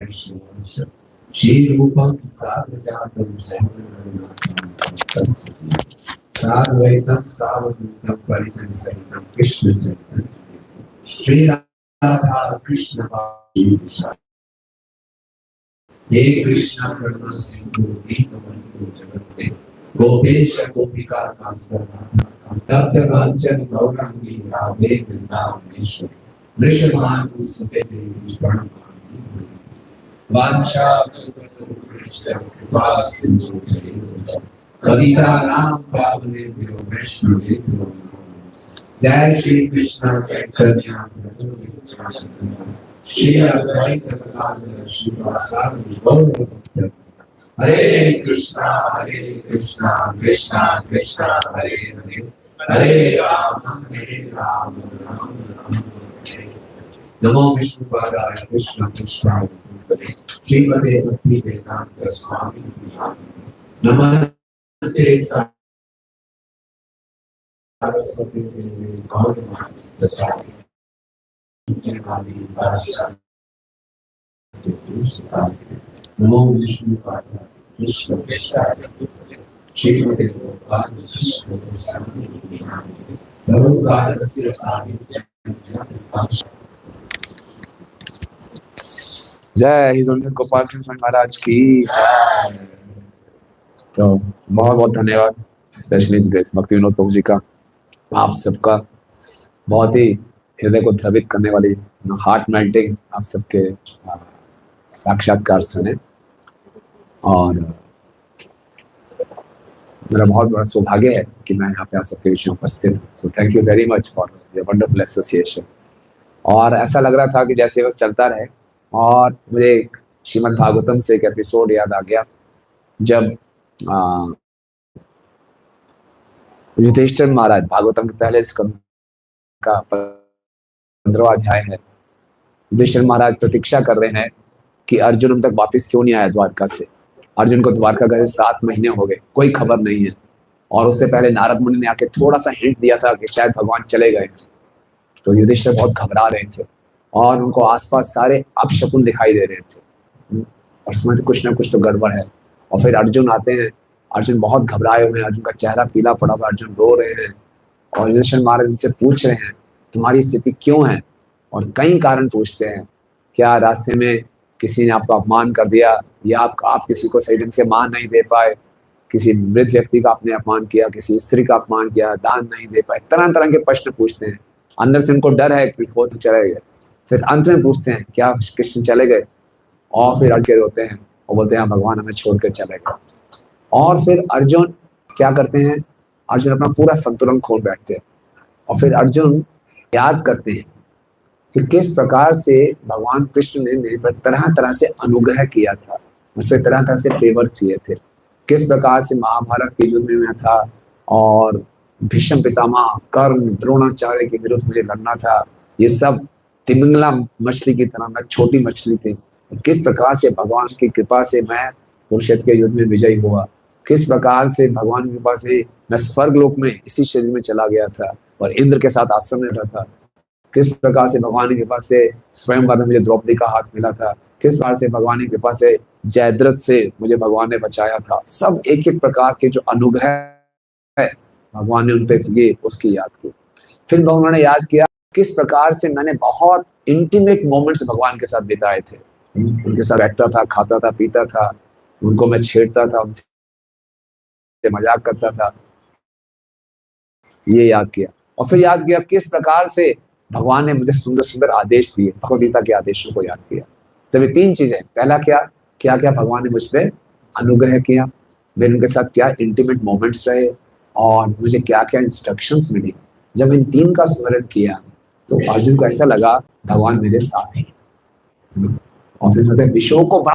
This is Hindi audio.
श्रीरूपं सार्वजातं सहगणरघुनाथं साद्वैतं सावधूतं परिजनसहितं कृष्णचैतन्यं श्री राधा कृष्ण पादाभीष्टं हे कृष्ण करुणा सिंधु दीनबंधु जगत्पते गोपेश गोपिका कांत कांचन गौरांगी राधे वृंदावनेश्वरी वृषभानुसुते देवी प्रणमामि वाञ्छाकल्पतरुभ्यश्च कृपा सिन्धुभ्यैव पतितानां पावनेभ्यो वैष्णवेभ्यो नमो नमः। जय श्री कृष्ण चैतन्य प्रभु नित्यानंद श्री अद्वैत गदाधर श्रीवासादि गौर भक्तवृंद। हरे कृष्णा कृष्णा कृष्णा हरे हरे हरे राम राम हरे। नमो विष्णुपादाय कृष्ण कृष्णाय भूतले श्रीमते भक्ति वेदांत स्वामी नमस्ते सरस्वती देवी गौरवाणी प्रचारिणी नमो विष्णुपादाय कृष्ण कृष्णाय भूतले श्रीमते भगवान कृष्ण स्वामी नमोकारस्य साहित्यं जय हिज ऑननेस गोपाल कृष्ण स्वामी महाराज की जय। तो बहुत बहुत धन्यवाद स्पेशली ग्रेस भक्ति विनोद प्रभु जी का, आप सबका बहुत ही हृदय को द्रवित करने वाली हार्ट मेल्टिंग आप सबके साक्षात्कार सुने और मेरा बहुत बड़ा सौभाग्य है कि मैं यहाँ पे आप सबके बीच में उपस्थित हूँ। So thank you very much for your wonderful association. और ऐसा लग रहा था कि जैसे बस चलता रहे और मुझे श्रीमद् भागवतम से एक एपिसोड याद आ गया जब युधिष्ठिर महाराज, भागवतम के पहले स्कंद का 15वां अध्याय है, युधिष्ठिर महाराज प्रतीक्षा कर रहे हैं कि अर्जुन उन तक वापस क्यों नहीं आया द्वारका से। अर्जुन को द्वारका गए 7 महीने हो गए, कोई खबर नहीं है। और उससे पहले नारद मुनि ने आके थोड़ा सा हिंट दिया था कि शायद भगवान चले गए। तो युधिष्ठिर बहुत घबरा रहे थे और उनको आसपास सारे अपशकुन दिखाई दे रहे थे और समझ कुछ ना कुछ तो गड़बड़ है। और फिर अर्जुन आते हैं, अर्जुन बहुत घबराए हुए हैं, अर्जुन का चेहरा पीला पड़ा हुआ, अर्जुन रो रहे हैं और युधिष्ठिर महाराज उनसे पूछ रहे हैं तुम्हारी स्थिति क्यों है। और कई कारण पूछते हैं, क्या रास्ते में किसी ने आपको अपमान कर दिया या आप किसी को सही ढंग से मान नहीं दे पाए, किसी मृत व्यक्ति का आपने अपमान किया, किसी स्त्री का अपमान किया, दान नहीं दे पाए, तरह तरह के प्रश्न पूछते हैं। अंदर से उनको डर है कि वो तो चले गए। फिर अंत में पूछते हैं क्या कृष्ण चले गए, और फिर अर्जुन रोते हैं और बोलते हैं भगवान हमें छोड़कर चले गए। और फिर अर्जुन क्या करते हैं, अर्जुन अपना पूरा संतुलन खो बैठते हैं और फिर अर्जुन याद करते हैं कि किस प्रकार से भगवान कृष्ण ने मेरे पर तरह तरह से अनुग्रह किया था, मुझ पर तरह तरह से फेवर किए थे, किस प्रकार से महाभारत के युद्ध में मैं था और भीष्म पितामह कर्ण द्रोणाचार्य के विरुद्ध मुझे लड़ना था। ये सब तिमिंगला मछली की तरह मैं छोटी मछली थी। किस प्रकार से भगवान की कृपा से मैं कुरुक्षेत्र के युद्ध में विजयी हुआ, किस प्रकार से भगवान की कृपा से मैं स्वर्ग लोक में इसी शरीर में चला गया था और इंद्र के साथ आश्रम में रहा था, किस प्रकार से भगवान की कृपा से स्वयंवर में मुझे द्रौपदी का हाथ मिला था, किस प्रकार से भगवान की कृपा से जयद्रथ से मुझे भगवान ने बचाया था। सब एक एक प्रकार के जो अनुग्रह है भगवान ने उन पे किए उसकी याद की। फिर भगवान ने याद किया किस प्रकार से मैंने बहुत इंटीमेट मोमेंट्स भगवान के साथ बिताए थे, उनके साथ बैठता था, खाता था, पीता था, उनको मैं छेड़ता था, उनसे मजाक करता था, ये याद किया। और फिर याद किया किस प्रकार से भगवान ने मुझे सुंदर सुंदर आदेश दिए, भगवद गीता के आदेशों को याद किया। तो ये 3 चीजें, पहला क्या क्या क्या भगवान ने मुझ पर अनुग्रह किया, मेरे उनके साथ क्या इंटीमेट मोमेंट्स रहे और मुझे क्या क्या इंस्ट्रक्शंस मिली। जब इन 3 का स्मरण किया तो अर्जुन को ऐसा लगा भगवान मेरे साथ ही। और फिर विषयों को